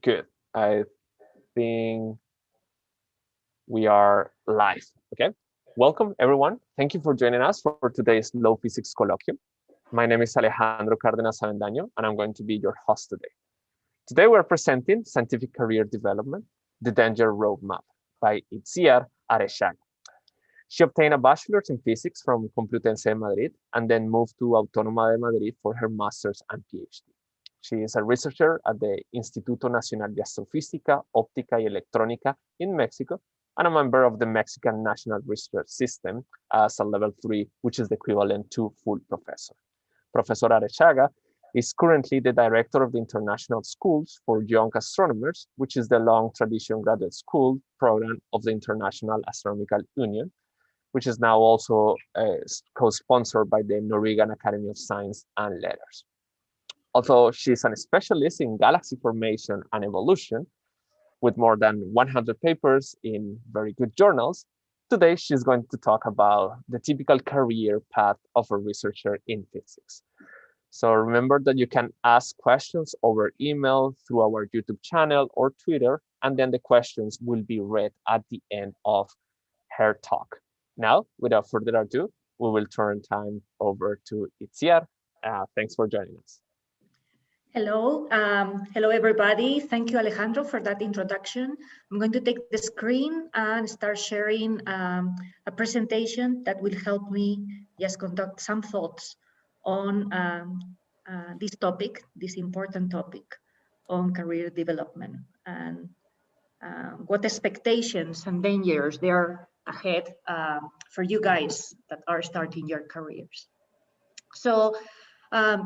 Good. I think we are live. Okay. Welcome, everyone. Thank you for joining us for today's Low Physics Colloquium. My name is Alejandro Cardenas-Avendano, and I'm going to be your host today. Today, we're presenting Scientific Career Development, the Danger Roadmap by Itziar Aretxaga. She obtained a bachelor's in physics from Complutense de Madrid and then moved to Autónoma de Madrid for her master's and PhD. She is a researcher at the Instituto Nacional de Astrofísica, Óptica y Electrónica in Mexico, and a member of the Mexican National Research System as a level 3, which is the equivalent to full professor. Professor Aretxaga is currently the director of the International Schools for Young Astronomers, which is the long tradition graduate school program of the International Astronomical Union, which is now also co-sponsored by the Norwegian Academy of Science and Letters. Although she's a specialist in galaxy formation and evolution, with more than 100 papers in very good journals, today she's going to talk about the typical career path of a researcher in physics. So remember that you can ask questions over email, through our YouTube channel or Twitter, and then the questions will be read at the end of her talk. Now, without further ado, we will turn time over to Itziar. Thanks for joining us. Hello, hello everybody. Thank you, Alejandro, for that introduction. I'm going to take the screen and start sharing a presentation that will help me just conduct some thoughts on this topic, this important topic on career development and what expectations and dangers there are ahead for you guys that are starting your careers. So,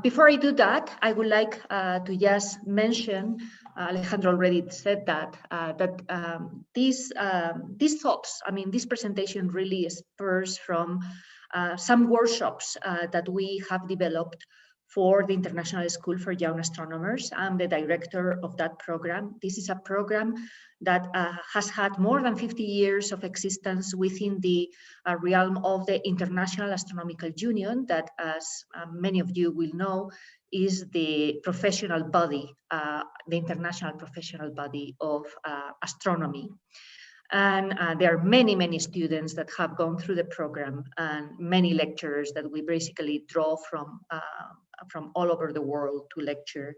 before I do that, I would like to just mention, Alejandro already said that, these thoughts, I mean, this presentation really spurs from some workshops that we have developed for the International School for Young Astronomers. I'm the director of that program. This is a program that has had more than 50 years of existence within the realm of the International Astronomical Union, that, as many of you will know, is the professional body, the international professional body of astronomy. And there are many, many students that have gone through the program and many lecturers that we basically draw from all over the world to lecture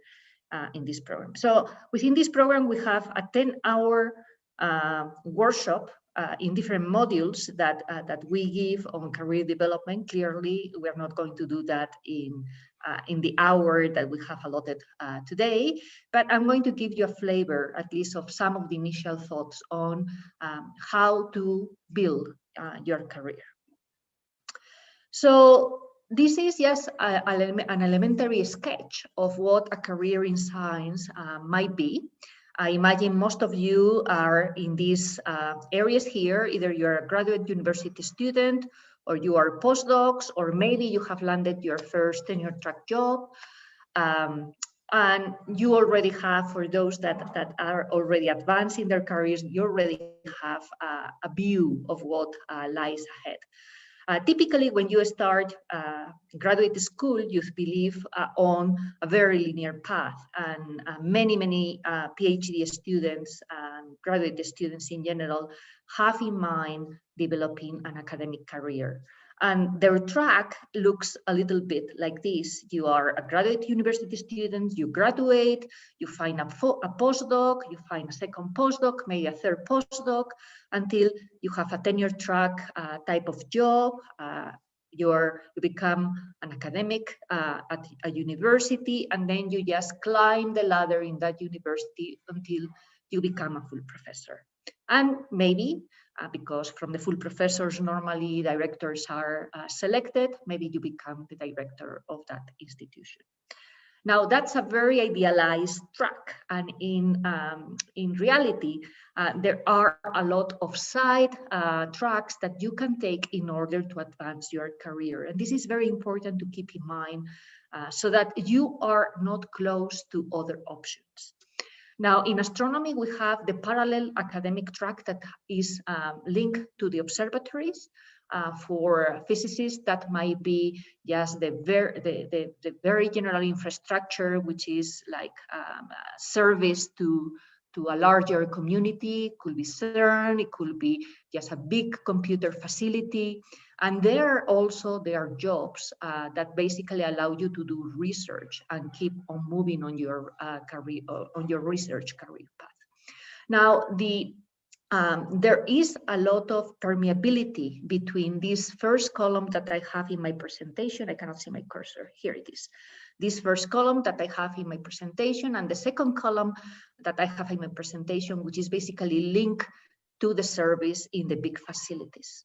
in this program. So within this program, we have a 10-hour workshop in different modules that we give on career development. Clearly, we are not going to do that in the hour that we have allotted today, but I'm going to give you a flavor, at least, of some of the initial thoughts on how to build your career. So this is just an elementary sketch of what a career in science might be. I imagine most of you are in these areas here. Either you're a graduate university student, or you are postdocs, or maybe you have landed your first tenure track job. And you already have, for those that are already advanced in their careers, you already have a view of what lies ahead. Typically, when you start graduate school, you believe on a very linear path, and many PhD students and graduate students in general have in mind developing an academic career. And their track looks a little bit like this. You are a graduate university student, you graduate, you find a postdoc, you find a second postdoc, maybe a third postdoc, until you have a tenure track type of job. You become an academic at a university, and then you just climb the ladder in that university until you become a full professor. And maybe, because from the full professors, normally directors are selected, maybe you become the director of that institution. Now, that's a very idealized track, and in reality, there are a lot of side tracks that you can take in order to advance your career. And this is very important to keep in mind so that you are not close to other options. Now, in astronomy, we have the parallel academic track that is linked to the observatories. For physicists, that might be just the very general infrastructure, which is like service to a larger community. It could be CERN, it could be just a big computer facility. And there are jobs that basically allow you to do research and keep on moving on your career, on your research career path. Now, there is a lot of permeability between this first column that I have in my presentation. I cannot see my cursor. Here it is. This first column that I have in my presentation, and the second column that I have in my presentation, which is basically linked to the service in the big facilities.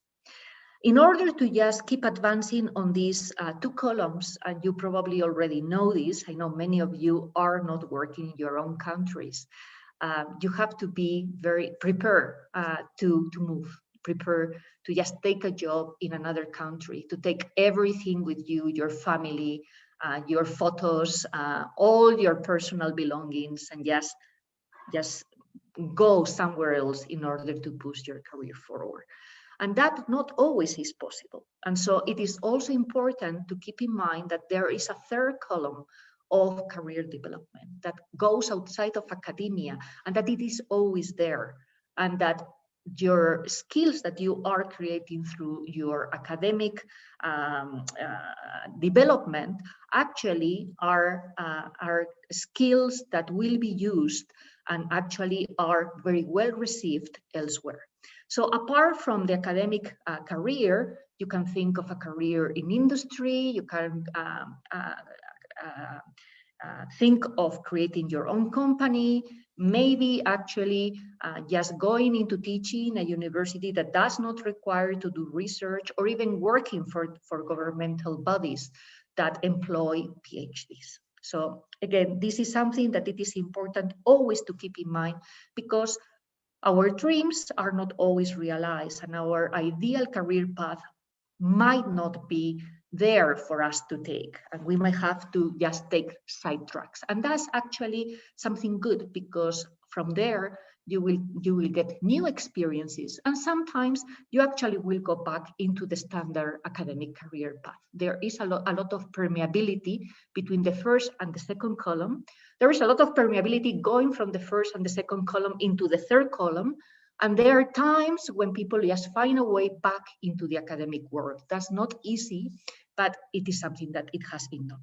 In order to just keep advancing on these two columns, and you probably already know this, I know many of you are not working in your own countries. You have to be very prepared to move, prepared to just take a job in another country, to take everything with you, your family, your photos, all your personal belongings, and just go somewhere else in order to push your career forward. And that not always is possible. And so it is also important to keep in mind that there is a third column of career development that goes outside of academia, and that it is always there, and that your skills that you are creating through your academic development actually are skills that will be used and actually are very well received elsewhere. So apart from the academic career, you can think of a career in industry, you can think of creating your own company, maybe actually just going into teaching a university that does not require to do research, or even working for governmental bodies that employ PhDs. So again, this is something that it is important always to keep in mind, because our dreams are not always realized, and our ideal career path might not be there for us to take, and we might have to just take side tracks. And that's actually something good, because from there you will get new experiences, and sometimes you actually will go back into the standard academic career path. There is a lot of permeability between the first and the second column. There is a lot of permeability going from the first and the second column into the third column. And there are times when people just find a way back into the academic world. That's not easy, but it is something that it has been done.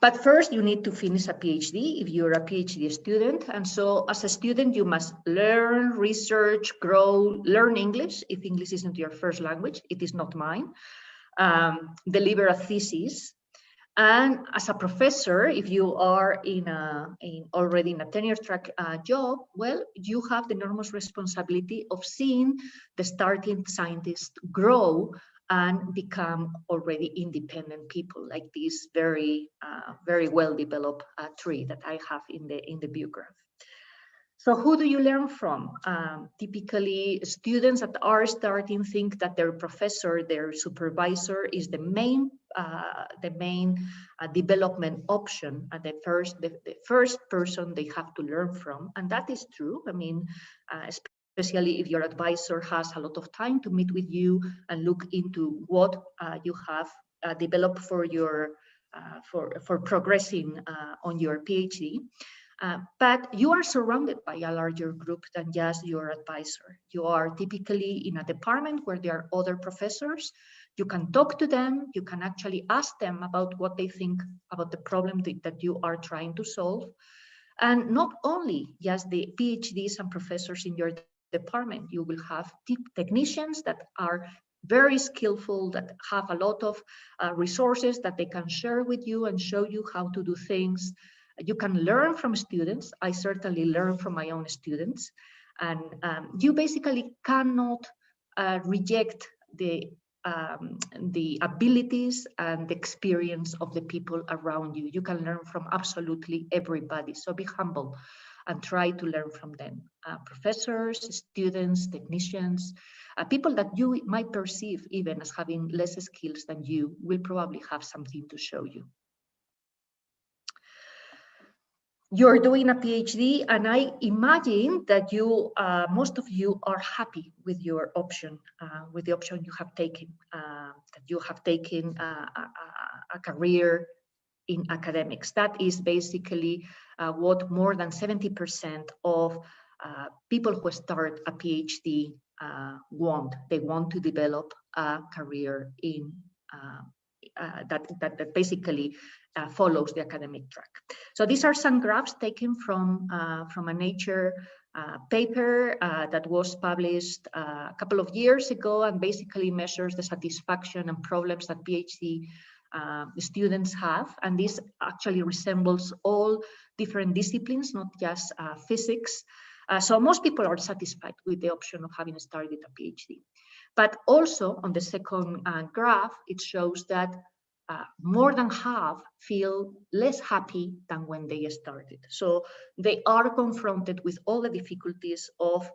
But first, you need to finish a PhD if you're a PhD student. And so as a student, you must learn, research, grow, learn English. If English isn't your first language, it is not mine. Deliver a thesis. And as a professor, if you are already in a tenure track job, well, you have the enormous responsibility of seeing the starting scientists grow and become already independent people, like this very well developed tree that I have in the view graph. So who do you learn from? Typically, students that are starting think that their professor, their supervisor, is the main development option, and the first person they have to learn from, and that is true. I mean, especially if your advisor has a lot of time to meet with you and look into what you have developed for your for progressing on your PhD. But you are surrounded by a larger group than just your advisor. You are typically in a department where there are other professors. You can talk to them. You can actually ask them about what they think about the problem that you are trying to solve. And not only just the PhDs and professors in your department, you will have technicians that are very skillful, that have a lot of resources that they can share with you and show you how to do things. You can learn from students. I certainly learn from my own students. And you basically cannot reject the abilities and the experience of the people around you. You can learn from absolutely everybody. So be humble and try to learn from them. Professors, students, technicians, people that you might perceive even as having less skills than you will probably have something to show you. you're doing a PhD, and I imagine that you, most of you, are happy with your option, with the option you have taken, that you have taken a career in academics. That is basically what more than 70% of people who start a PhD want. They want to develop a career in that basically follows the academic track. So these are some graphs taken from a Nature paper that was published a couple of years ago, and basically measures the satisfaction and problems that PhD students have. And this actually resembles all different disciplines, not just physics. So most people are satisfied with the option of having started a PhD. But also on the second graph, it shows that more than half feel less happy than when they started. So they are confronted with all the difficulties of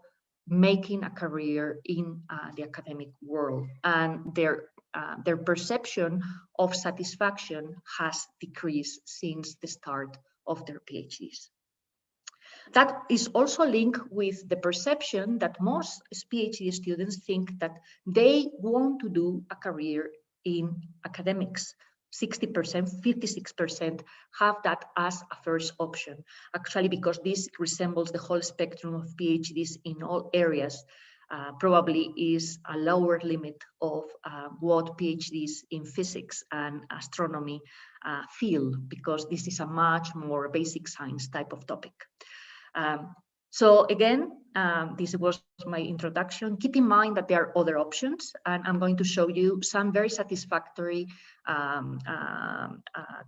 making a career in the academic world, and their perception of satisfaction has decreased since the start of their PhDs. That is also linked with the perception that most PhD students think that they want to do a career in academics. 60%, 56% have that as a first option, actually, because this resembles the whole spectrum of PhDs in all areas. Probably is a lower limit of what PhDs in physics and astronomy feel, because this is a much more basic science type of topic. So again, this was my introduction. Keep in mind that there are other options, and I'm going to show you some very satisfactory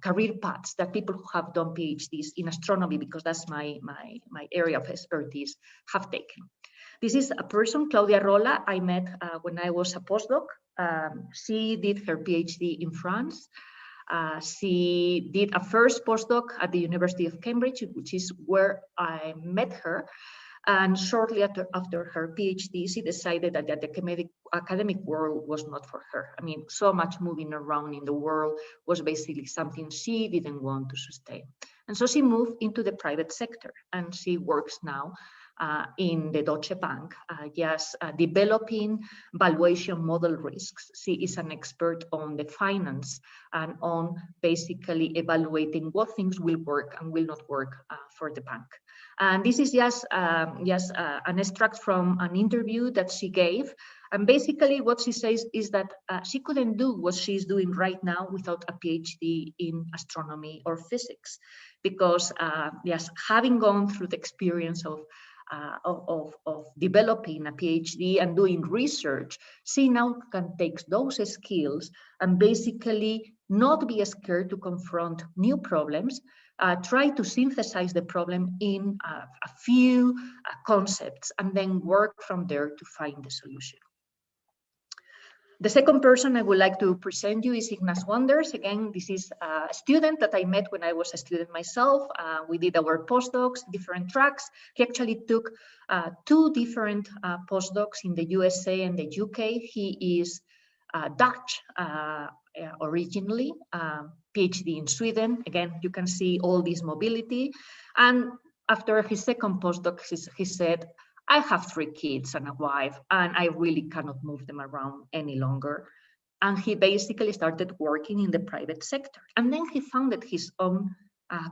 career paths that people who have done PhDs in astronomy, because that's my area of expertise, have taken. This is a person, Claudia Rolla, I met when I was a postdoc. She did her PhD in France. She did a first postdoc at the University of Cambridge, which is where I met her. And shortly after her PhD, she decided that the academic world was not for her. I mean, so much moving around in the world was basically something she didn't want to sustain. And so she moved into the private sector, and she works now in the Deutsche Bank, just developing valuation model risks. She is an expert on the finance and on basically evaluating what things will work and will not work for the bank. And this is just an extract from an interview that she gave. And basically what she says is that she couldn't do what she's doing right now without a PhD in astronomy or physics, because yes, having gone through the experience of developing a PhD and doing research, she now can take those skills and basically not be scared to confront new problems, try to synthesize the problem in a few concepts, and then work from there to find the solution. The second person I would like to present you is Ignas Wonders. Again, this is a student that I met when I was a student myself. We did our postdocs, different tracks. He actually took 2 different postdocs in the USA and the UK. He is Dutch originally, PhD in Sweden. Again, you can see all this mobility. And after his second postdoc, he said, I have 3 kids and a wife, and I really cannot move them around any longer. And he basically started working in the private sector. And then he founded his own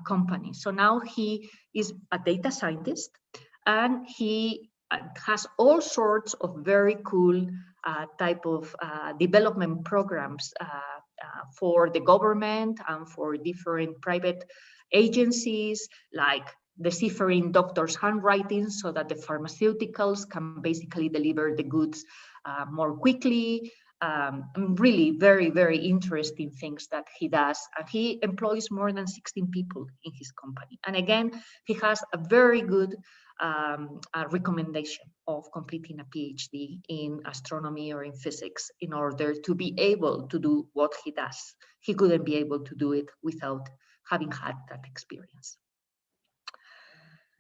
company. So now he is a data scientist, and he has all sorts of very cool type of development programs for the government and for different private agencies, like deciphering doctors' handwriting so that the pharmaceuticals can basically deliver the goods more quickly. Really very, very interesting things that he does. And he employs more than 16 people in his company. And again, he has a very good recommendation of completing a PhD in astronomy or in physics in order to be able to do what he does. He couldn't be able to do it without having had that experience.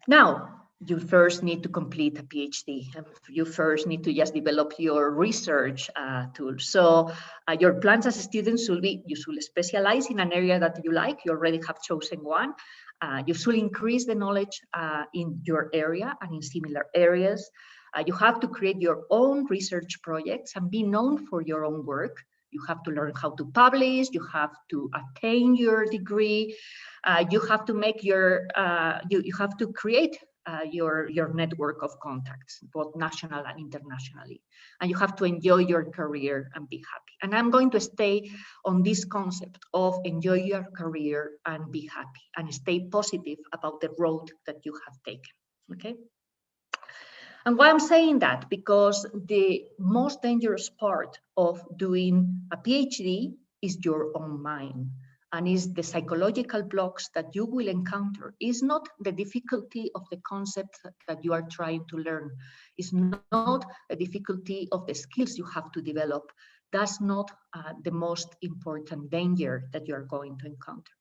Now, you first need to complete a PhD. You first need to just develop your research tool. So your plans as students should be, you should specialize in an area that you like. You already have chosen one. You should increase the knowledge in your area and in similar areas. You have to create your own research projects and be known for your own work. You have to learn how to publish. You have to attain your degree. You have to make your, you have to create your network of contacts, both national and internationally. And you have to enjoy your career and be happy. And I'm going to stay on this concept of enjoy your career and be happy and stay positive about the road that you have taken, okay? And why I'm saying that? Because the most dangerous part of doing a PhD is your own mind, and is the psychological blocks that you will encounter. Is not the difficulty of the concept that you are trying to learn. It's not a difficulty of the skills you have to develop. That's not the most important danger that you're going to encounter.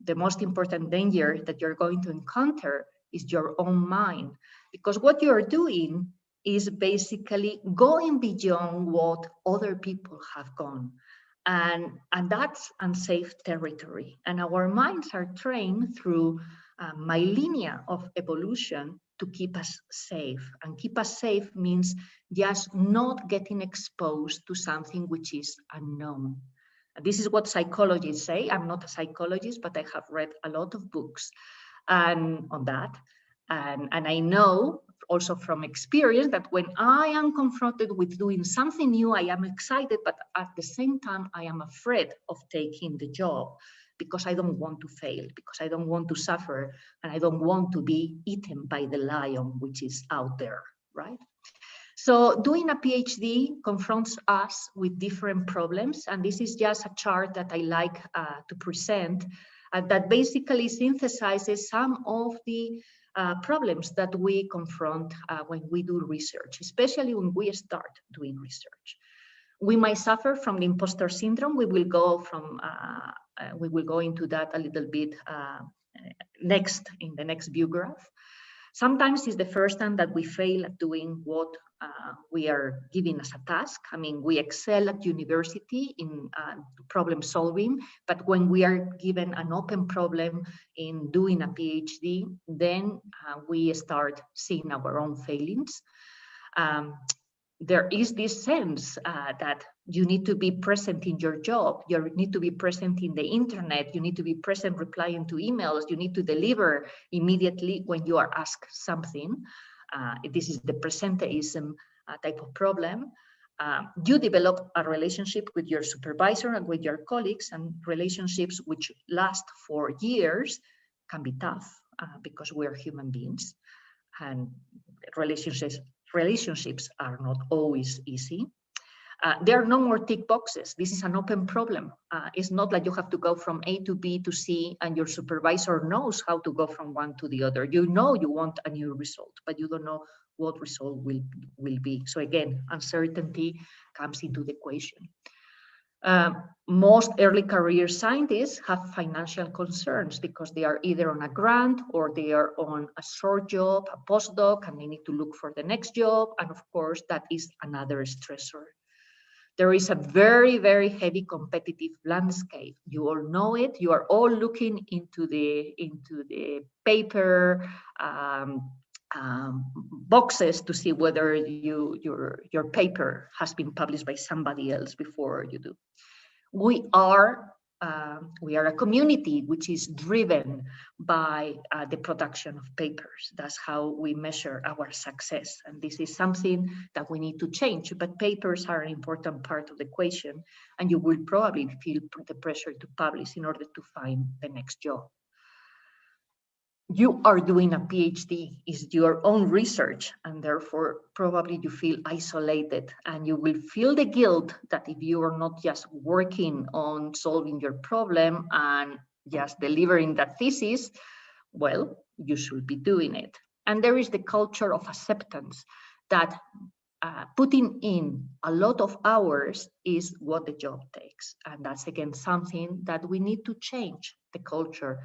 The most important danger that you're going to encounter is your own mind, because what you're doing is basically going beyond what other people have gone. And that's unsafe territory. And our minds are trained through millennia of evolution to keep us safe. And keep us safe means just not getting exposed to something which is unknown. This is what psychologists say. I'm not a psychologist, but I have read a lot of books on that. And I know also from experience that when I am confronted with doing something new, I am excited, but at the same time, I am afraid of taking the job because I don't want to fail, because I don't want to suffer, and I don't want to be eaten by the lion, which is out there, right? So doing a PhD confronts us with different problems. And this is just a chart that I like to present that basically synthesizes some of the problems that we confront when we do research, especially when we start doing research. We might suffer from the imposter syndrome. We will go into that a little bit next in the next view graph. Sometimes it's the first time that we fail at doing what we are given as a task. I mean, we excel at university in problem solving, but when we are given an open problem in doing a PhD, then we start seeing our own failings. There is this sense that you need to be present in your job, you need to be present in the internet, you need to be present replying to emails, you need to deliver immediately when you are asked something. This is the presenteeism type of problem. You develop a relationship with your supervisor and with your colleagues, and relationships which last for years can be tough because we're human beings, and relationships are not always easy. There are no more tick boxes. This is an open problem. It's not like you have to go from A to B to C and your supervisor knows how to go from one to the other. You know you want a new result, but you don't know what result will be. So again, uncertainty comes into the equation. Most early career scientists have financial concerns because they are either on a grant or they are on a short job, a postdoc, and they need to look for the next job. And of course, that is another stressor. There is a very, very heavy competitive landscape. You all know it. You are all looking into the paper boxes to see whether your paper has been published by somebody else before you do. We are a community which is driven by the production of papers. That's how we measure our success. And this is something that we need to change, but papers are an important part of the equation, and you will probably feel the pressure to publish in order to find the next job. You are doing a PhD, is your own research, and therefore probably you feel isolated, and you will feel the guilt that if you are not just working on solving your problem and just delivering that thesis, well, you should be doing it. And there is the culture of acceptance that putting in a lot of hours is what the job takes. And that's again something that we need to change the culture.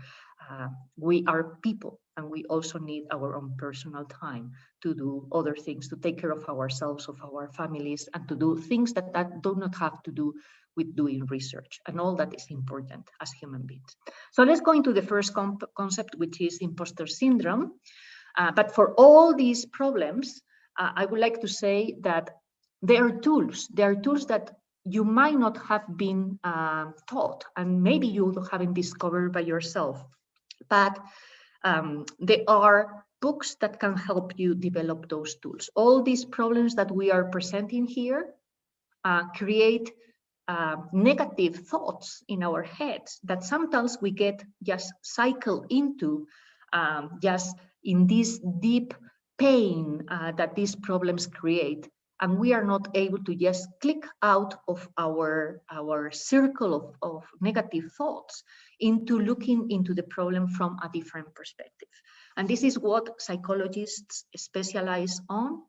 We are people, And we also need our own personal time to do other things, to take care of ourselves, of our families, and to do things that do not have to do with doing research. And all that is important as human beings. So let's go into the first concept, which is imposter syndrome. But for all these problems, I would like to say that there are tools. There are tools that you might not have been taught, and maybe you haven't discovered by yourself. But there are books that can help you develop those tools. All these problems that we are presenting here create negative thoughts in our heads that sometimes we get just cycle into just in this deep pain that these problems create. And we are not able to just click out of our circle of negative thoughts into looking into the problem from a different perspective. And this is what psychologists specialize on.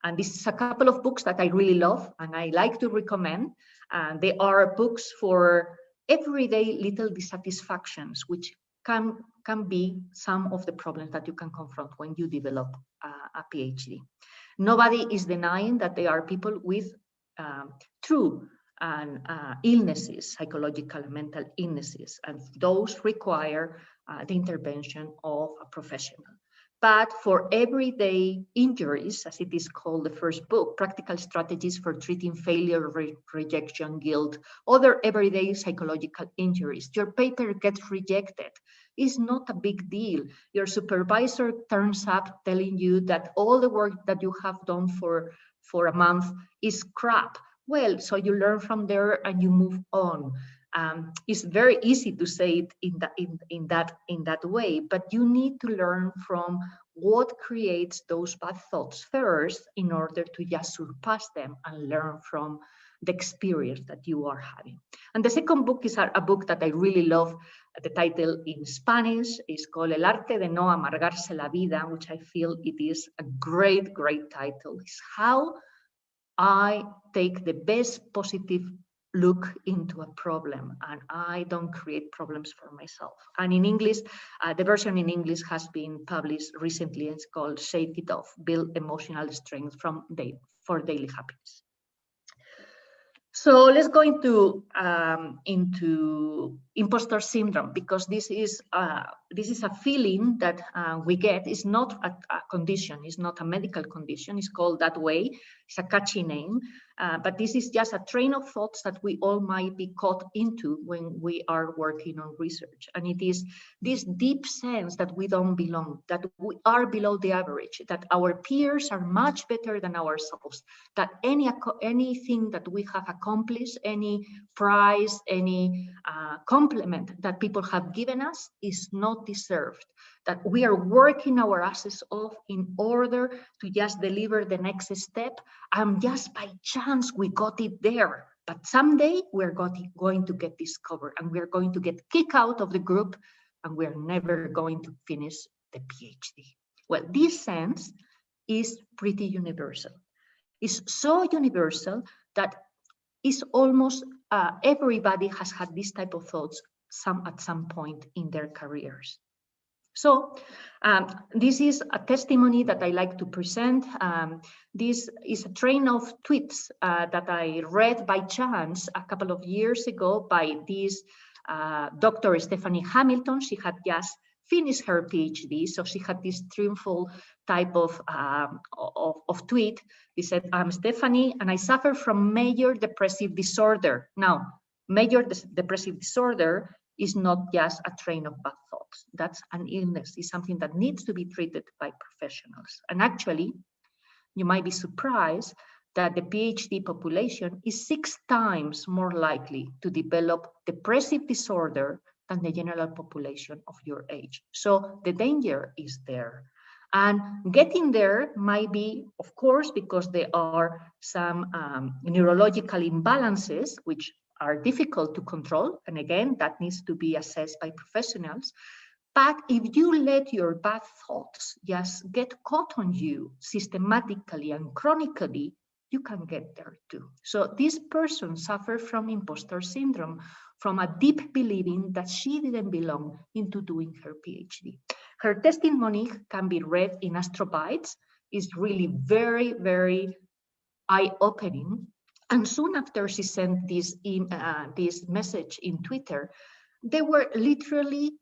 And this is a couple of books that I really love and I like to recommend. And they are books for everyday little dissatisfactions, which can be some of the problems that you can confront when you develop a PhD. Nobody is denying that there are people with true illnesses, psychological and mental illnesses, and those require the intervention of a professional. But for everyday injuries, as it is called the first book, Practical Strategies for Treating Failure, Rejection, Guilt, other everyday psychological injuries, your paper gets rejected. It's not a big deal. Your supervisor turns up telling you that all the work that you have done for a month is crap. Well, so you learn from there and you move on. It's very easy to say it in that way, but you need to learn from what creates those bad thoughts first in order to just surpass them and learn from the experience that you are having. And the second book is a book that I really love. The title in Spanish is called El Arte de No Amargarse la Vida, which I feel it is a great, great title. It's how I take the best positive look into a problem and I don't create problems for myself. And in English, the version in English has been published recently. It's called Shake It Off, Build Emotional Strength for Daily Happiness. So let's go into imposter syndrome, because this is a feeling that we get. It's not a condition. It's not a medical condition. It's called that way. It's a catchy name, but this is just a train of thoughts that we all might be caught into when we are working on research. And it is this deep sense that we don't belong, that we are below the average, that our peers are much better than ourselves, that anything that we have accomplished, any prize, any compliment that people have given us is not deserved, that we are working our asses off in order to just deliver the next step, and just by chance we got it there. But someday we're going to get discovered and we're going to get kicked out of the group and we're never going to finish the PhD. Well, this sense is pretty universal. It's so universal that it's almost everybody has had this type of thoughts at some point in their careers. So this is a testimony that I like to present. This is a train of tweets that I read by chance a couple of years ago by this Dr. Stephanie Hamilton. She had just finished her PhD, so she had this triumphal type of tweet. He said, "I'm Stephanie and I suffer from major depressive disorder." Now, major depressive disorder is not just a train of bad thoughts. That's an illness. It's something that needs to be treated by professionals. And actually, you might be surprised that the PhD population is 6 times more likely to develop depressive disorder than the general population of your age. So the danger is there. And getting there might be, of course, because there are some neurological imbalances, which are difficult to control. And again, that needs to be assessed by professionals. But if you let your bad thoughts just get caught on you systematically and chronically, you can get there too. So this person suffered from imposter syndrome, from a deep believing that she didn't belong into doing her PhD. Her testimony can be read in Astrobytes. It's really very, very eye-opening. And soon after she sent this message in Twitter, there were literally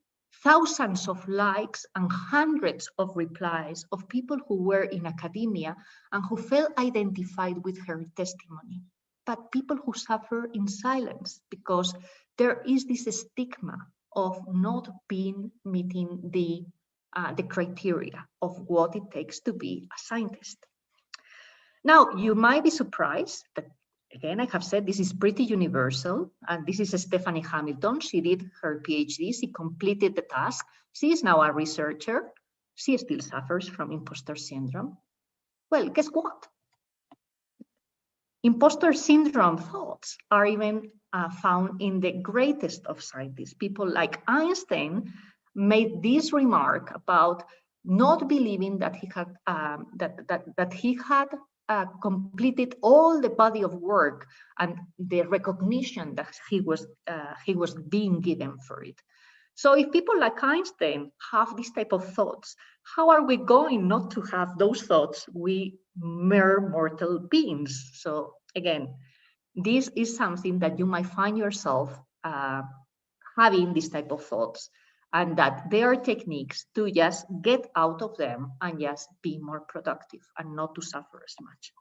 thousands of likes and hundreds of replies of people who were in academia and who felt identified with her testimony, but people who suffer in silence because there is this stigma of not meeting the criteria of what it takes to be a scientist. Now, you might be surprised that, again, I have said this is pretty universal, and this is Stephanie Hamilton. She did her PhD, she completed the task. She is now a researcher. She still suffers from imposter syndrome. Well, guess what? Imposter syndrome thoughts are even found in the greatest of scientists. People like Einstein made this remark about not believing that he had completed all the body of work and the recognition that he was being given for it. So if people like Einstein have this type of thoughts, how are we going not to have those thoughts, we mere mortal beings? So again, this is something that you might find yourself having this type of thoughts, and that there are techniques to just get out of them and just be more productive and not to suffer as much.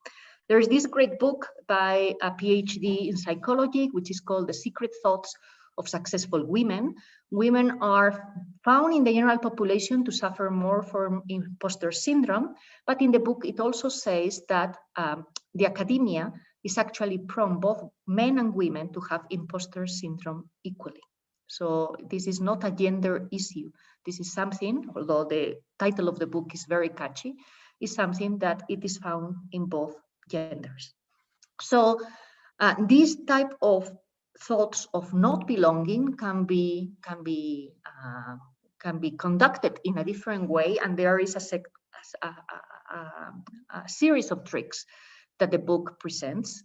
There's this great book by a PhD in psychology, which is called The Secret Thoughts of Successful Women. Women are found in the general population to suffer more from imposter syndrome, but in the book it also says that the academia is actually prone, both men and women, to have imposter syndrome equally. So this is not a gender issue. This is something, although the title of the book is very catchy, is something that it is found in both genders. So this type of thoughts of not belonging can be conducted in a different way, and there is a series of tricks that the book presents.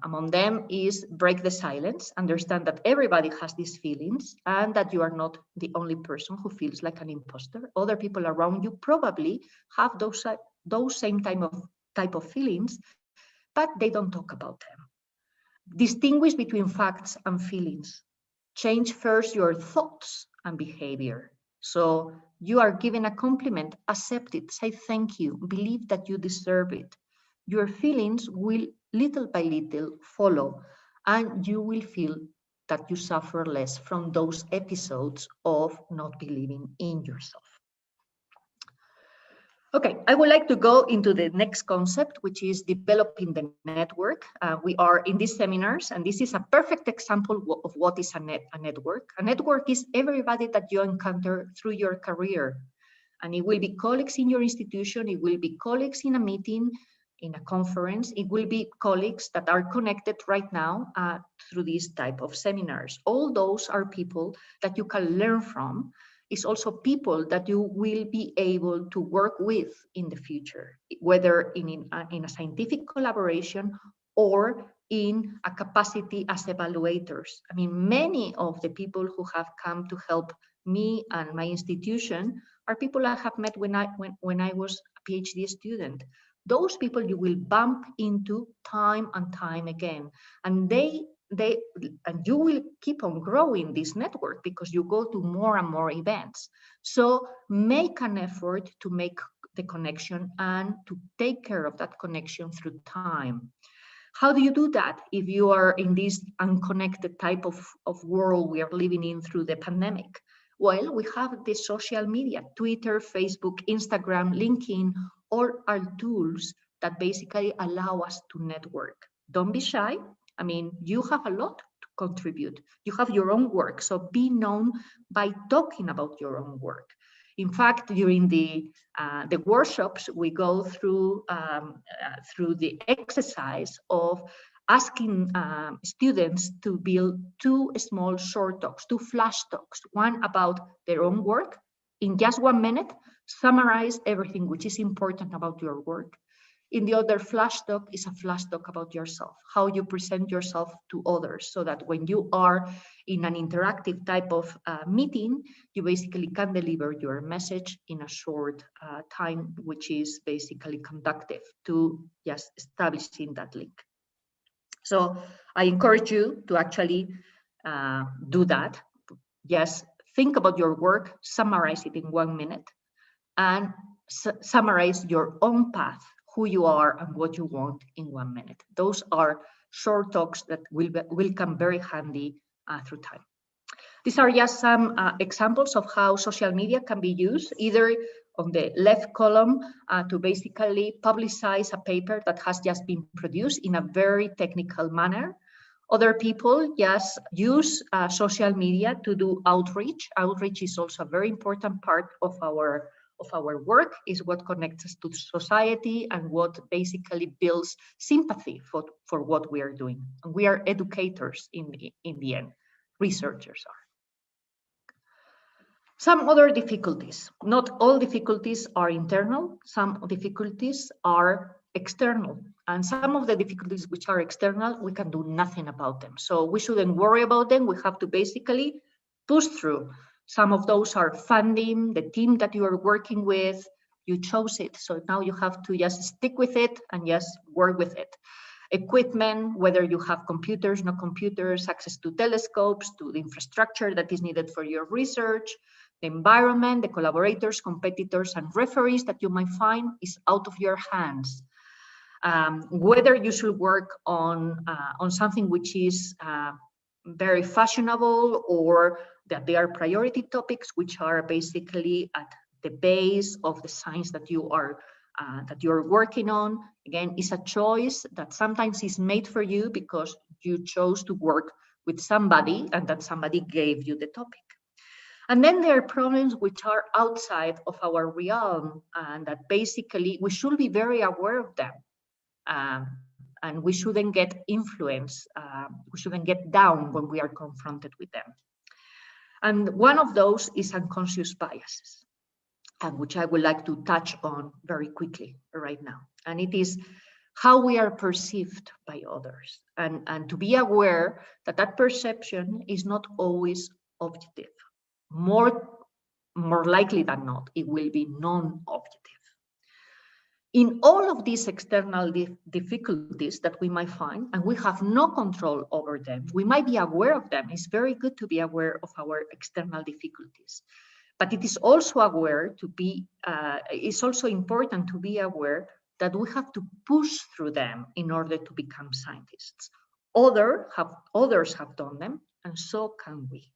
Among them is break the silence, understand that everybody has these feelings and that you are not the only person who feels like an imposter. Other people around you probably have those same type of feelings, but they don't talk about them. Distinguish between facts and feelings. Change first your thoughts and behavior. So you are given a compliment, accept it, say thank you, believe that you deserve it. Your feelings will little by little follow, and you will feel that you suffer less from those episodes of not believing in yourself. Okay, I would like to go into the next concept, which is developing the network. We are in these seminars, and this is a perfect example of what is a network. A network is everybody that you encounter through your career. And it will be colleagues in your institution, it will be colleagues in a meeting, in a conference, it will be colleagues that are connected right now through these type of seminars. All those are people that you can learn from. It's also people that you will be able to work with in the future, whether in a scientific collaboration or in a capacity as evaluators. I mean, many of the people who have come to help me and my institution are people I have met when I was a PhD student. Those people you will bump into time and time again, and you will keep on growing this network because you go to more and more events. So make an effort to make the connection and to take care of that connection through time. How do you do that if you are in this unconnected type of world we are living in through the pandemic? Well, we have the social media, Twitter, Facebook, Instagram, LinkedIn, all are tools that basically allow us to network. Don't be shy. I mean, you have a lot to contribute. You have your own work, so be known by talking about your own work. In fact, during the workshops, we go through the exercise of asking students to build 2 small short talks, 2 flash talks, one about their own work. In just 1 minute, summarize everything which is important about your work. In the other flash talk is a flash talk about yourself, how you present yourself to others, so that when you are in an interactive type of meeting, you basically can deliver your message in a short time, which is basically conductive to just establishing that link. So I encourage you to actually do that. Just think about your work, summarize it in 1 minute, and summarize your own path, who you are and what you want in 1 minute. Those are short talks that will come very handy through time. These are just some examples of how social media can be used, either on the left column to basically publicize a paper that has just been produced in a very technical manner. Other people just use social media to do outreach. Outreach is also a very important part of our work, is what connects us to society and what basically builds sympathy for what we are doing. And we are educators in the end, researchers are. Some other difficulties. Not all difficulties are internal, some difficulties are external. And some of the difficulties which are external, we can do nothing about them. So we shouldn't worry about them. We have to basically push through. Some of those are funding, the team that you are working with, you chose it. So now you have to just stick with it and just work with it. Equipment, whether you have computers, no computers, access to telescopes, to the infrastructure that is needed for your research, the environment, the collaborators, competitors, and referees that you might find is out of your hands. Whether you should work on something which is very fashionable, or that they are priority topics which are basically at the base of the science that you are working on. Again, is a choice that sometimes is made for you because you chose to work with somebody and that somebody gave you the topic. And then there are problems which are outside of our realm, and that basically we should be very aware of them. And we shouldn't get influenced, we shouldn't get down when we are confronted with them. And one of those is unconscious biases, and which I would like to touch on very quickly right now. And it is how we are perceived by others, and to be aware that that perception is not always objective. More likely than not, it will be non-objective. In all of these external difficulties that we might find, and we have no control over them, we might be aware of them. It's very good to be aware of our external difficulties. But it is also it's also important to be aware that we have to push through them in order to become scientists. Others have done them, and so can we.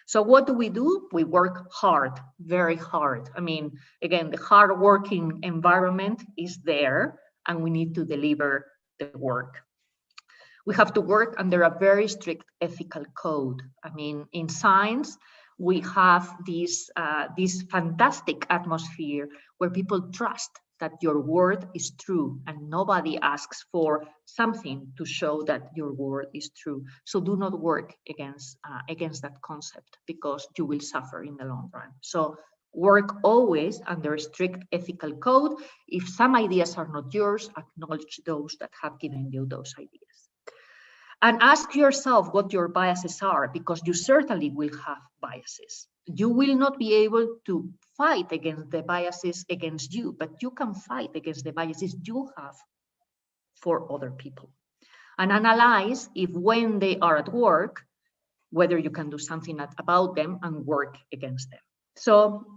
So what do? We work hard, very hard. I mean, again, the hard working environment is there, and we need to deliver the work. We have to work under a very strict ethical code. I mean, in science, we have this fantastic atmosphere where people trust that your word is true, and nobody asks for something to show that your word is true. So do not work against that concept, because you will suffer in the long run. So work always under a strict ethical code. If some ideas are not yours, acknowledge those that have given you those ideas. And ask yourself what your biases are, because you certainly will have biases. You will not be able to fight against the biases against you, but you can fight against the biases you have for other people. And analyze if, when they are at work, whether you can do something about them and work against them. So,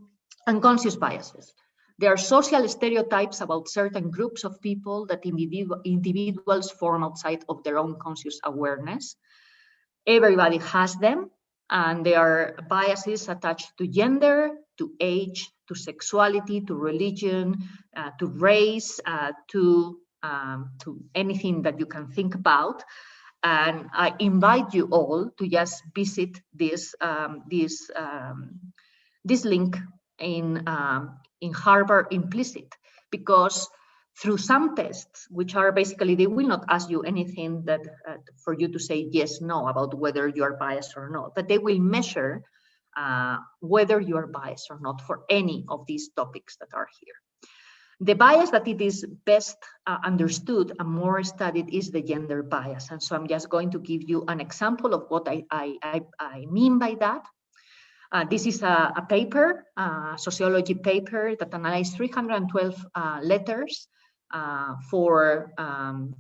unconscious biases. There are social stereotypes about certain groups of people that individuals form outside of their own conscious awareness. Everybody has them, and there are biases attached to gender, to age, to sexuality, to religion, to race, to anything that you can think about. And I invite you all to just visit this link in Harvard Implicit, because through some tests, which are basically, they will not ask you anything that for you to say yes, no, about whether you are biased or not, but they will measure whether you are biased or not for any of these topics that are here. The bias that it is best understood and more studied is the gender bias. And so I'm just going to give you an example of what I mean by that. This is a paper, a sociology paper that analyzed 312 letters for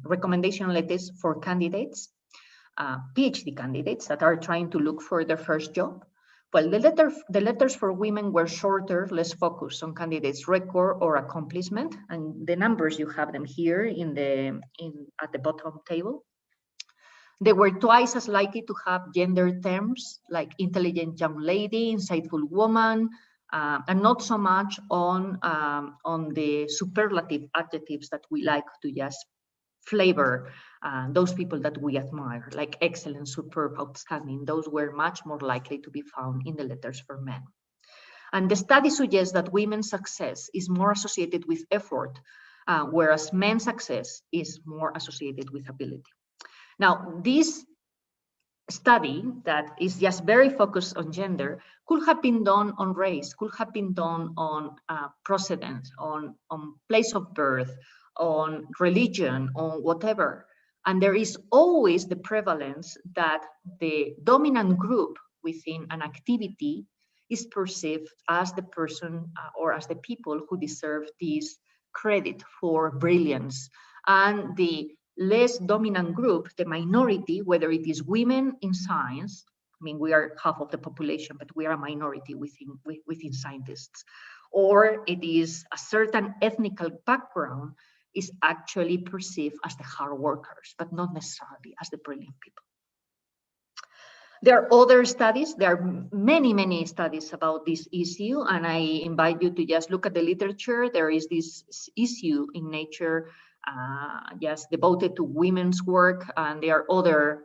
recommendation letters for candidates, PhD candidates that are trying to look for their first job. Well, the letters for women were shorter, less focused on candidates' record or accomplishment, and the numbers you have them here at the bottom table. They were twice as likely to have gender terms like intelligent young lady, insightful woman, and not so much on the superlative adjectives that we like to just flavor those people that we admire, like excellent, superb, outstanding. Those were much more likely to be found in the letters for men. And the study suggests that women's success is more associated with effort, whereas men's success is more associated with ability. Now, this study that is just very focused on gender could have been done on race, could have been done on precedent, on place of birth, on religion, on whatever. And there is always the prevalence that the dominant group within an activity is perceived as the person or as the people who deserve this credit for brilliance. And the less dominant group, the minority, whether it is women in science, I mean, we are half of the population, but we are a minority within scientists, or it is a certain ethnical background, is actually perceived as the hard workers, but not necessarily as the brilliant people. There are other studies, there are many studies about this issue, and I invite you to just look at the literature. There is this issue in Nature just devoted to women's work, and there are other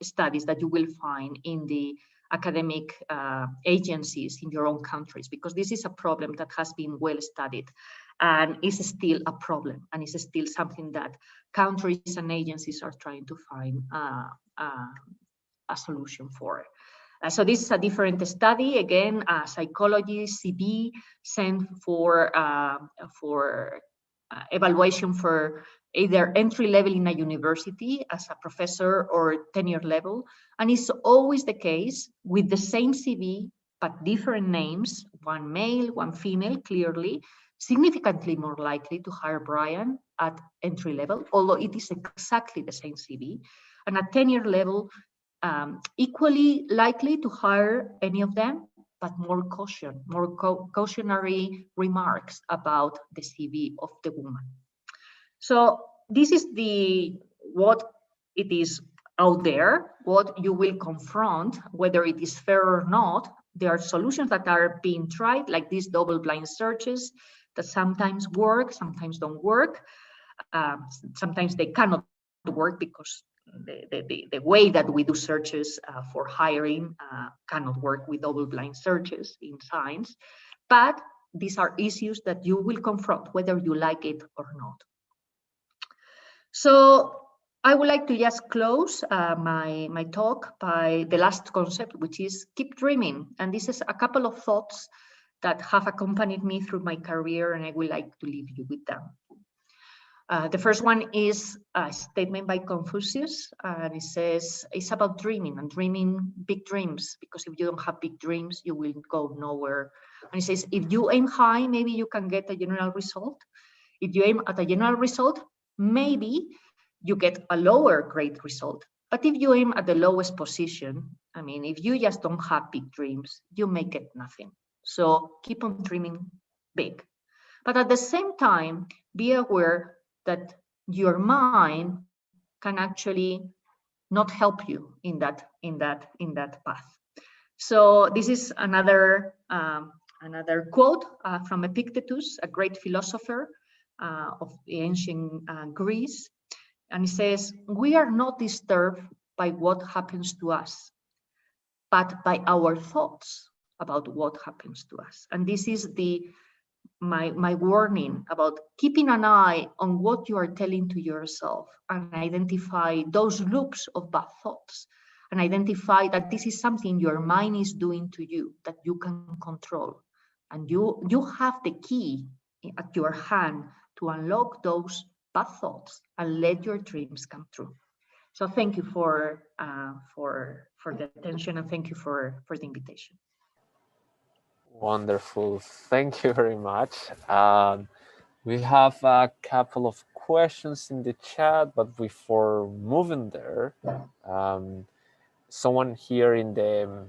studies that you will find in the academic agencies in your own countries, because this is a problem that has been well studied and is still a problem, and is still something that countries and agencies are trying to find a solution for. So this is a different study, again, psychology, CV, sent for evaluation for either entry level in a university as a professor or tenure level. And it's always the case with the same CV, but different names, one male, one female, clearly, significantly more likely to hire Brian at entry level, although it is exactly the same CV, and at tenure level, equally likely to hire any of them, but more caution, more cautionary remarks about the CV of the woman. So this is what it is out there, what you will confront, whether it is fair or not. There are solutions that are being tried, like these double-blind searches that sometimes work, sometimes don't work. Sometimes they cannot work because the way that we do searches for hiring cannot work with double-blind searches in science. But these are issues that you will confront, whether you like it or not. So I would like to just close my talk by the last concept, which is keep dreaming. And this is a couple of thoughts that have accompanied me through my career, and I would like to leave you with them. The first one is a statement by Confucius, and it says it's about dreaming and dreaming big dreams, because if you don't have big dreams, you will go nowhere. And it says, if you aim high, maybe you can get a general result. If you aim at a general result, maybe you get a lower grade result. But if you aim at the lowest position, I mean, if you just don't have big dreams, you may get nothing. So keep on dreaming big. But at the same time, be aware that your mind can actually not help you in that path. So this is another quote from Epictetus, a great philosopher of the ancient Greece, and he says, "We are not disturbed by what happens to us, but by our thoughts about what happens to us." And this is my warning about keeping an eye on what you are telling to yourself, and identify those loops of bad thoughts, and identify that this is something your mind is doing to you that you can control, and you have the key at your hand to unlock those bad thoughts and let your dreams come true. So thank you for the attention, and thank you for the invitation. Wonderful. Thank you very much. We have a couple of questions in the chat, but before moving there, someone here in the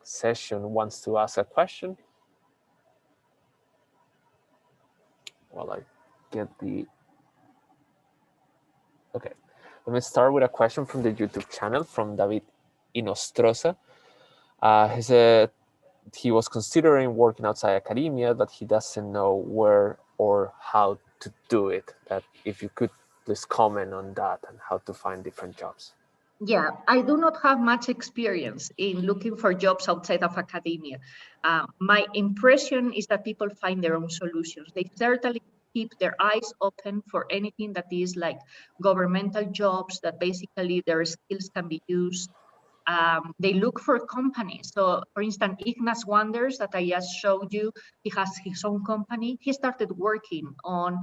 session wants to ask a question. Well, I get the... Okay, let me start with a question from the YouTube channel from David Inostroza. He said he was considering working outside academia, but he doesn't know where or how to do it. That if you could please comment on that and how to find different jobs. Yeah, I do not have much experience in looking for jobs outside of academia. My impression is that people find their own solutions. They certainly keep their eyes open for anything that is like governmental jobs, that basically their skills can be used. They look for companies. So for instance, Ignas Wanders that I just showed you, he has his own company. He started working on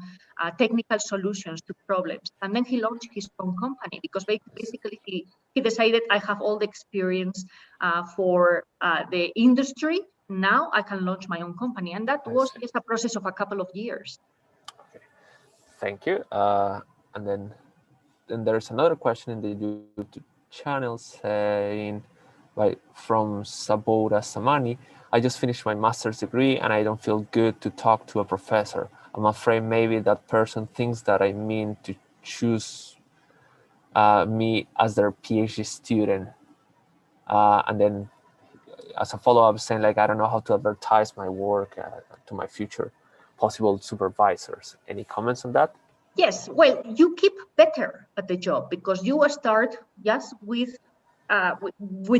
technical solutions to problems. And then he launched his own company because basically he decided, I have all the experience for the industry. Now I can launch my own company. And that was just a process of a couple of years. Okay. Thank you. And then there's another question in the YouTube channel saying, like, from Sabora Samani, I just finished my master's degree and I don't feel good to talk to a professor. I'm afraid maybe that person thinks that I mean to choose me as their PhD student. And then as a follow-up saying, like, I don't know how to advertise my work to my future possible supervisors. Any comments on that? Yes, well, you keep better at the job because you start just with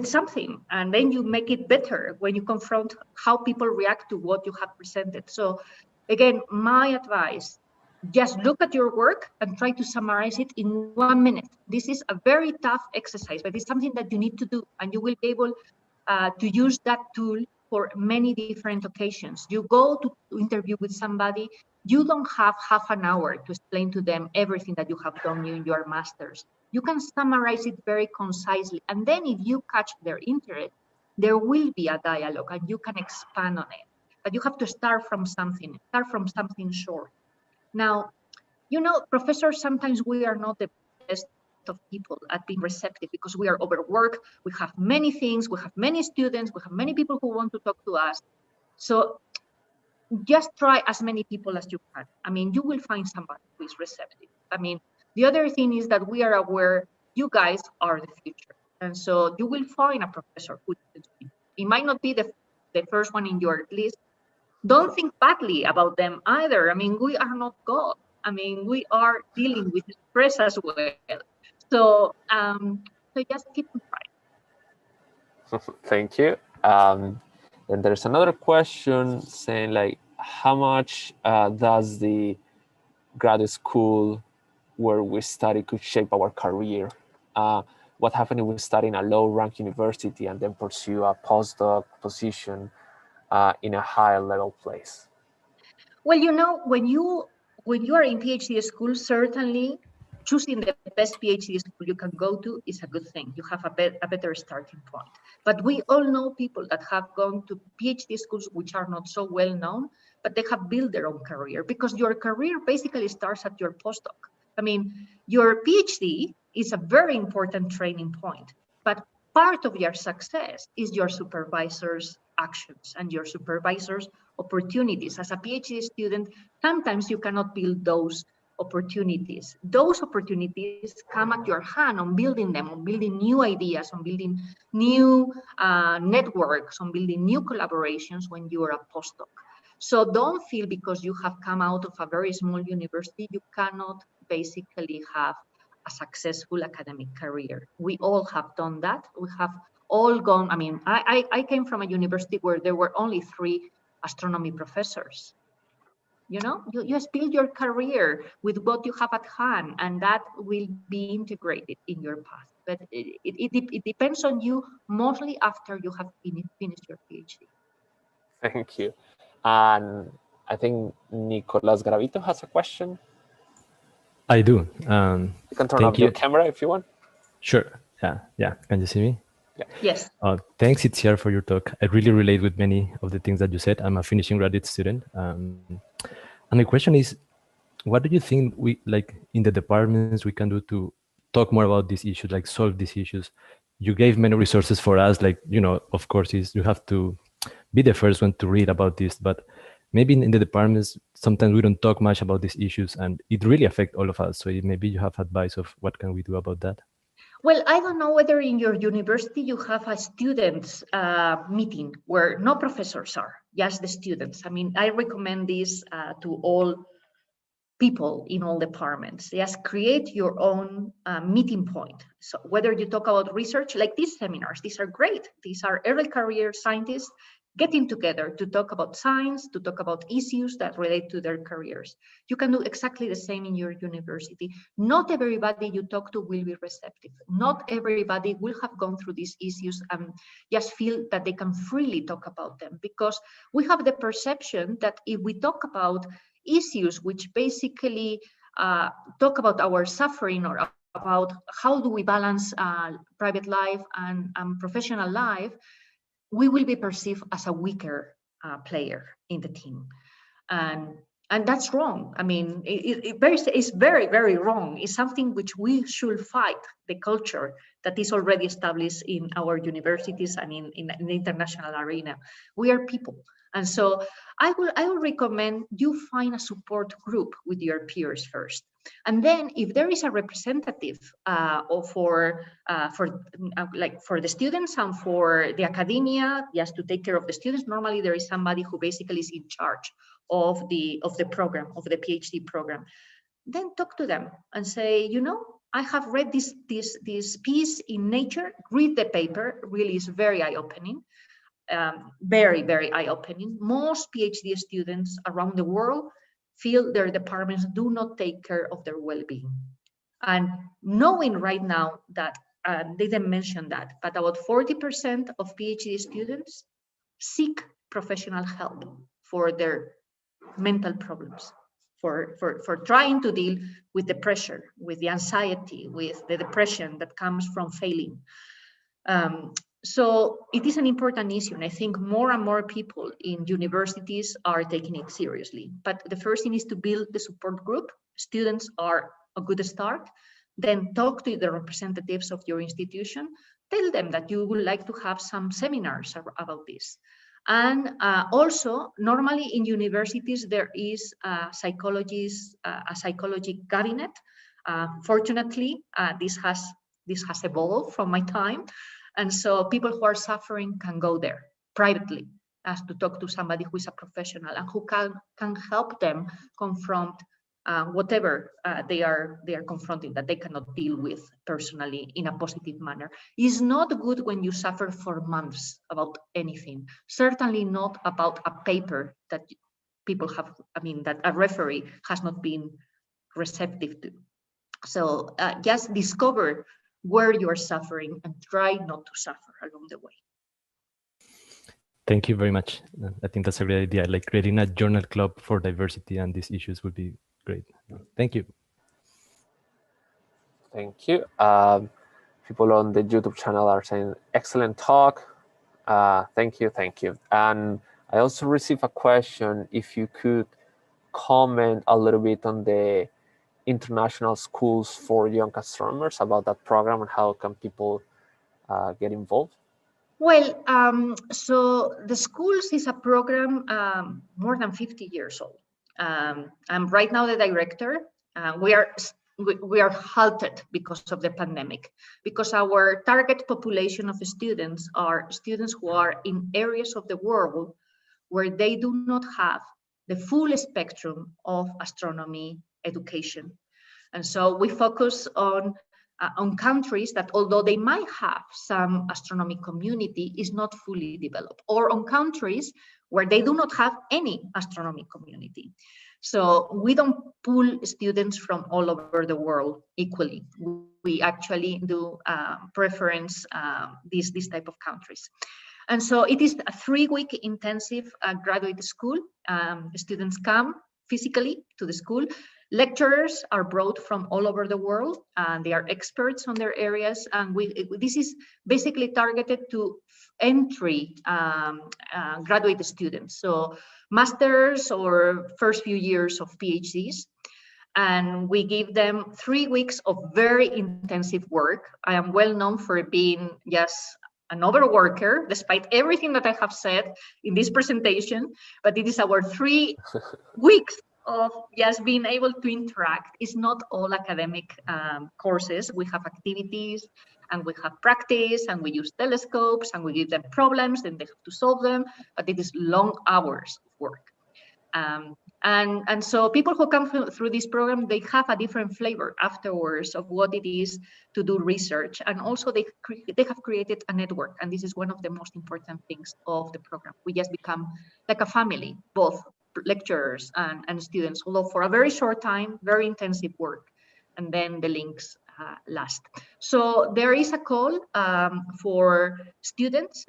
something, and then you make it better when you confront how people react to what you have presented. So again, my advice, just look at your work and try to summarize it in 1 minute. This is a very tough exercise, but it's something that you need to do, and you will be able to use that tool for many different occasions. You go to interview with somebody, you don't have half an hour to explain to them everything that you have done in your master's. You can summarize it very concisely. And then if you catch their interest, there will be a dialogue and you can expand on it. But you have to start from something short. Now, you know, professors, sometimes we are not the best of people at being receptive because we are overworked. We have many things, we have many students, we have many people who want to talk to us. So just try as many people as you can. I mean, you will find somebody who is receptive. I mean, the other thing is that we are aware you guys are the future. And so you will find a professor who it might not be the first one in your list. Don't think badly about them either. I mean, we are not God. I mean, we are dealing with stress as well. So, so just keep on trying. Thank you. And there's another question saying, like, how much does the graduate school where we study could shape our career? What happens if we study in a low-ranked university and then pursue a postdoc position in a higher-level place? Well, you know, when you are in PhD school, certainly choosing the best PhD school you can go to is a good thing. You have a better starting point. But we all know people that have gone to PhD schools which are not so well known, but they have built their own career because your career basically starts at your postdoc. I mean, your PhD is a very important training point, but part of your success is your supervisor's actions and your supervisor's opportunities. As a PhD student, sometimes you cannot build those opportunities. Those opportunities come at your hand on building them, on building new ideas, on building new networks, on building new collaborations when you are a postdoc. So don't feel because you have come out of a very small university, you cannot basically have a successful academic career. We all have done that. We have all gone, I mean, I came from a university where there were only 3 astronomy professors. You know, you just build your career with what you have at hand, and that will be integrated in your path. But it depends on you mostly after you have finished your PhD. Thank you. And I think Nicolas Gravito has a question. I do. You can turn off your camera if you want. Sure. Yeah. Can you see me? Yeah. Yes. Thanks, Itziar, for your talk. I really relate with many of the things that you said. I'm a finishing graduate student. And the question is, what do you think we, like in the departments, we can do to talk more about these issues, like solve these issues? You gave many resources for us, like, of course, you have to be the first one to read about this, but maybe in the departments, sometimes we don't talk much about these issues and it really affects all of us. So maybe you have advice of what can we do about that? Well, I don't know whether in your university you have a students meeting where no professors are, just the students. I mean, I recommend this to all people in all departments. Just create your own meeting point. So whether you talk about research, like these seminars, these are great. These are early career scientists getting together to talk about science, to talk about issues that relate to their careers. You can do exactly the same in your university. Not everybody you talk to will be receptive. Not everybody will have gone through these issues and just feel that they can freely talk about them, because we have the perception that if we talk about issues which basically talk about our suffering or about how do we balance private life and professional life, we will be perceived as a weaker player in the team. And that's wrong. I mean, it's very, very wrong. It's something which we should fight, the culture that is already established in our universities and in the international arena. We are people. And so I will recommend you find a support group with your peers first. And then if there is a representative for the students and for the academia, just to take care of the students, normally there is somebody who basically is in charge of the program, of the PhD program. Then talk to them and say, I have read this piece in Nature, read the paper, really is very eye-opening. Very, very eye-opening. Most PhD students around the world feel their departments do not take care of their well-being. And knowing right now that, they didn't mention that, but about 40% of PhD students seek professional help for their mental problems, for trying to deal with the pressure, with the anxiety, with the depression that comes from failing. So it is an important issue, and I think more and more people in universities are taking it seriously. But the first thing is to build the support group. Students are a good start. Then talk to the representatives of your institution. Tell them that you would like to have some seminars about this. And also, normally in universities, there is a psychology cabinet. Fortunately, this has evolved from my time. And so people who are suffering can go there privately as to talk to somebody who is a professional and who can help them confront whatever they are confronting that they cannot deal with personally in a positive manner. It's not good when you suffer for months about anything, certainly not about a paper that people have, that a referee has not been receptive to. So just discover where you are suffering and try not to suffer along the way. Thank you very much. I think that's a great idea. Like creating a journal club for diversity and these issues would be great. Thank you. Thank you. People on the YouTube channel are saying, excellent talk. Thank you. And I also received a question, if you could comment a little bit on the international schools for young astronomers about that program and how can people get involved? Well, so the schools is a program more than 50 years old. I'm right now the director. We are halted because of the pandemic, because our target population of students are students who are in areas of the world where they do not have the full spectrum of astronomy education. And so we focus on countries that, although they might have some astronomy community, is not fully developed, or on countries where they do not have any astronomy community. So we don't pull students from all over the world equally. We actually do preference these type of countries. And so it is a 3-week intensive graduate school. Students come physically to the school. Lecturers are brought from all over the world, and they are experts on their areas. And this is basically targeted to entry graduate students, so masters or first few years of PhDs. And we give them 3 weeks of very intensive work. I am well known for being just an overworker, despite everything that I have said in this presentation, but it is our 3 weeks of just being able to interact. It's not all academic courses. We have activities and we have practice and we use telescopes and we give them problems and they have to solve them, but it is long hours of work. And so people who come through this program, they have a different flavor afterwards of what it is to do research. And also they have created a network. And this is one of the most important things of the program. We just become like a family, both lecturers and students, although for a very short time, very intensive work. And then the links last. So there is a call for students.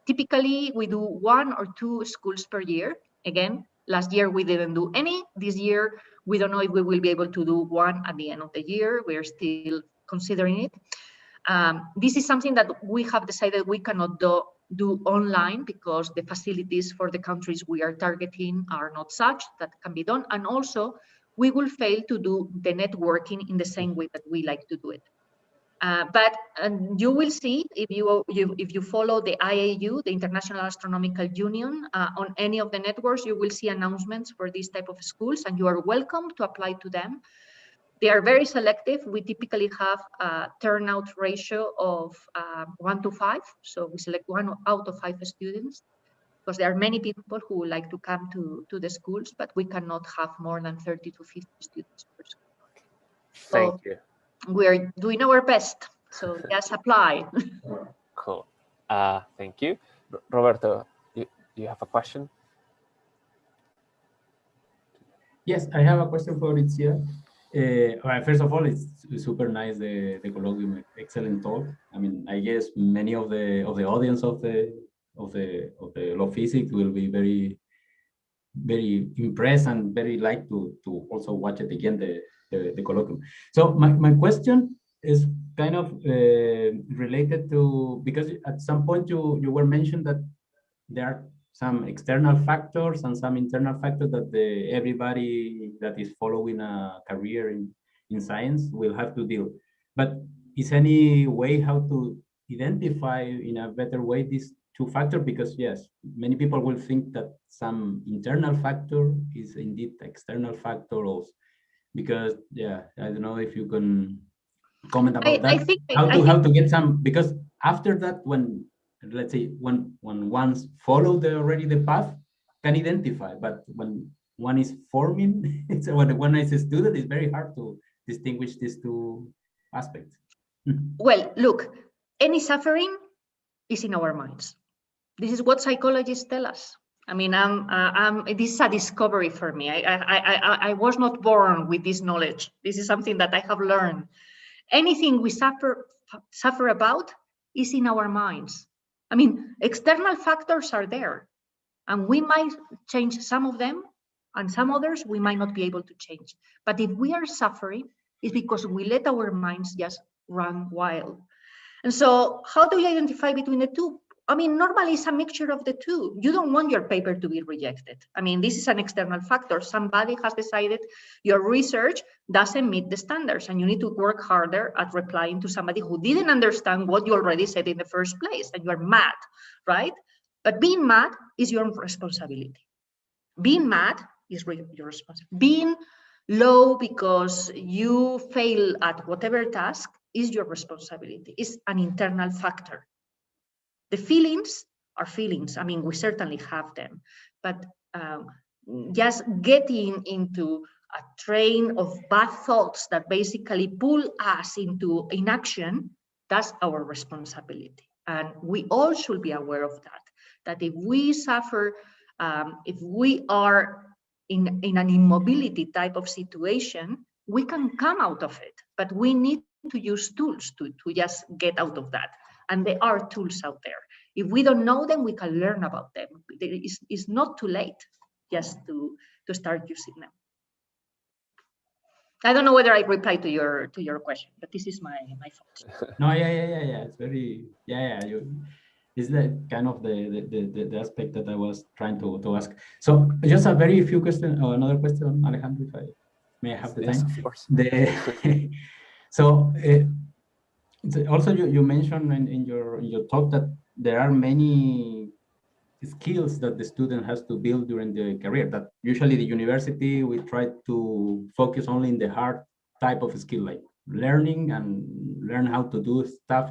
Typically, we do 1 or 2 schools per year. Again, last year we didn't do any. This year, we don't know if we will be able to do 1 at the end of the year. We're still considering it. This is something that we have decided we cannot do online because the facilities for the countries we are targeting are not such that can be done. And also, we will fail to do the networking in the same way that we like to do it. But you will see if you follow the IAU, the International Astronomical Union, on any of the networks, you will see announcements for these type of schools, and you are welcome to apply to them. They are very selective. We typically have a turnout ratio of 1 to 5, so we select 1 out of 5 students, because there are many people who would like to come to the schools, but we cannot have more than 30 to 50 students per school. Thank you. We're doing our best, so just apply. Cool. Thank you. Roberto, you have a question? Yes, I have a question for Itziar. First of all, it's super nice, the colloquium, excellent talk. I mean, I guess many of the audience of the law physics will be very impressed and very like to also watch it again, the colloquium. So my question is kind of related to, because at some point you were mentioned that there are some external factors and some internal factors that everybody that is following a career in science will have to deal. But is any way how to identify in a better way these 2 factors? Because yes, many people will think that some internal factor is indeed external factor also. Because yeah, I don't know if you can comment about that. I think how to get some, because after that, when let's say when one's followed already the path, can identify, but when one is forming, it's when one is a student, it's very hard to distinguish these 2 aspects. Well, look, any suffering is in our minds. This is what psychologists tell us. I mean, this is a discovery for me. I was not born with this knowledge. This is something that I have learned. Anything we suffer about is in our minds. I mean, external factors are there, and we might change some of them, and some others we might not be able to change. But if we are suffering, it's because we let our minds just run wild. And so how do you identify between the 2? I mean, normally it's a mixture of the 2. You don't want your paper to be rejected. I mean, this is an external factor. Somebody has decided your research doesn't meet the standards, and you need to work harder at replying to somebody who didn't understand what you already said in the first place, and you're mad, right? But being mad is your responsibility. Being mad is your responsibility. Being low because you fail at whatever task is your responsibility. It's an internal factor. The feelings are feelings. I mean, we certainly have them, but just getting into a train of bad thoughts that basically pull us into inaction, that's our responsibility. And we all should be aware of that if we suffer, if we are in an immobility type of situation, we can come out of it, but we need to use tools to just get out of that. And there are tools out there. If we don't know them, we can learn about them. It's not too late just to start using them. I don't know whether I replied to your question, but this is my thoughts. No, yeah. It's very, it's the kind of the aspect that I was trying to ask. So just a very few questions, or another question, Alejandro, if I may have the time. Yes, of course. So also you mentioned in your talk that there are many skills that the student has to build during the career, that usually the university, we try to focus only in the hard type of skill, like learning and learn how to do stuff,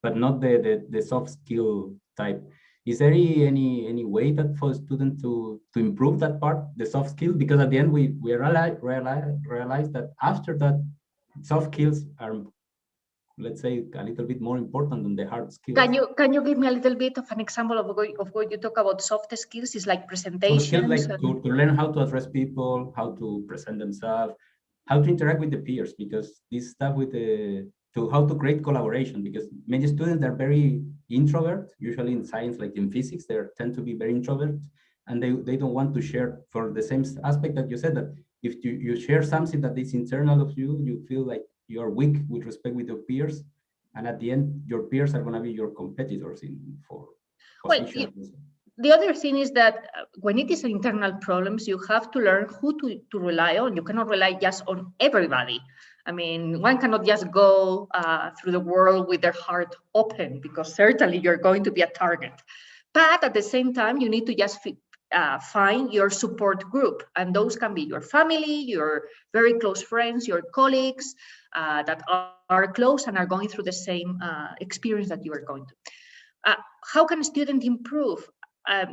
but not the soft skill type. Is there any way that for a student to improve that part, the soft skill? Because at the end we realize that after that, soft skills are, let's say, a little bit more important than the hard skills. Can you give me a little bit of an example of what you talk about soft skills? Is like presentations? So skills like to learn how to address people, how to present themselves, how to interact with the peers, because this stuff with how to create collaboration, because many students are very introvert, usually in science, like in physics, they tend to be very introvert, and they don't want to share, for the same aspect that you said, that if you share something that is internal of you, you feel like you're weak with respect with your peers, and at the end your peers are going to be your competitors for positions. The other thing is that when it is internal problems, you have to learn who to rely on. You cannot rely just on everybody. I mean, one cannot just go through the world with their heart open, because certainly you're going to be a target. But at the same time, you need to just find your support group. And those can be your family, your very close friends, your colleagues that are close and are going through the same experience that you are going to. How can a student improve?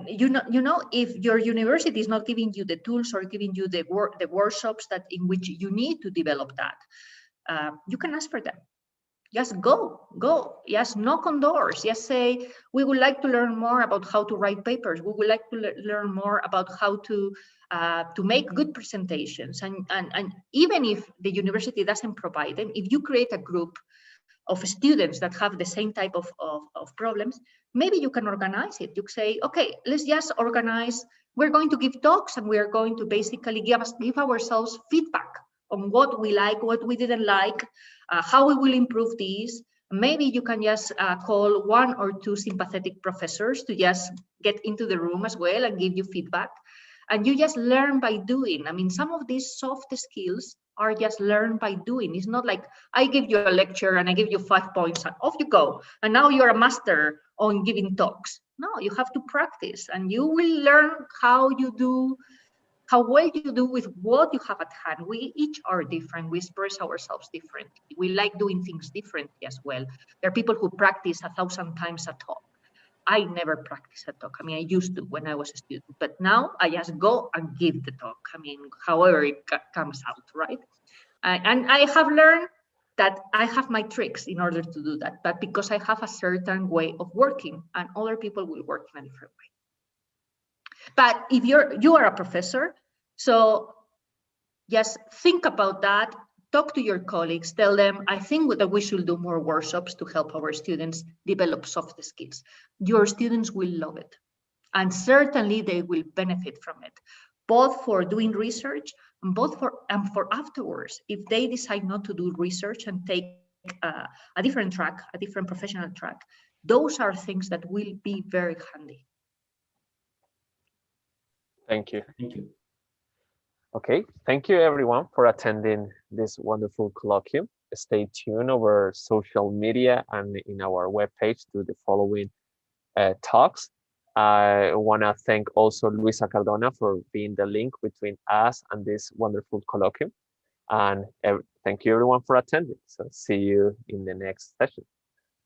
You know, if your university is not giving you the tools or giving you the workshops that in which you need to develop that, you can ask for them. Just go, just knock on doors, just say, we would like to learn more about how to write papers. We would like to learn more about how to make good presentations. And even if the university doesn't provide them, if you create a group of students that have the same type of problems, maybe you can organize it. You say, okay, let's just organize, we're going to give talks, and we are going to basically give ourselves feedback on what we like, what we didn't like, how we will improve these. Maybe you can just call one or two sympathetic professors to just get into the room as well and give you feedback. And you just learn by doing. I mean, some of these soft skills are just learned by doing. It's not like I give you a lecture and I give you 5 points and off you go, and now you're a master on giving talks. No, you have to practice, and you will learn how well you do with what you have at hand. We each are different. We express ourselves differently. We like doing things differently as well. There are people who practice 1,000 times a talk. I never practice a talk. I mean, I used to when I was a student, but now I just go and give the talk. I mean, however it comes out, right? And I have learned that I have my tricks in order to do that, but because I have a certain way of working, and other people will work in a different way. But if you are a professor, so just think about that. Talk to your colleagues, tell them, I think that we should do more workshops to help our students develop soft skills. Your students will love it. And certainly they will benefit from it, both for doing research and for afterwards. If they decide not to do research and take a different track, a different professional track, those are things that will be very handy. Thank you. Thank you. Okay, thank you everyone for attending this wonderful colloquium. Stay tuned over social media and in our webpage to the following talks. I want to thank also Luisa Cardona for being the link between us and this wonderful colloquium. And thank you everyone for attending. So see you in the next session.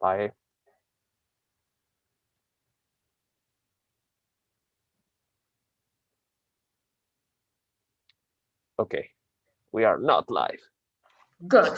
Bye. Okay, we are not live. Good.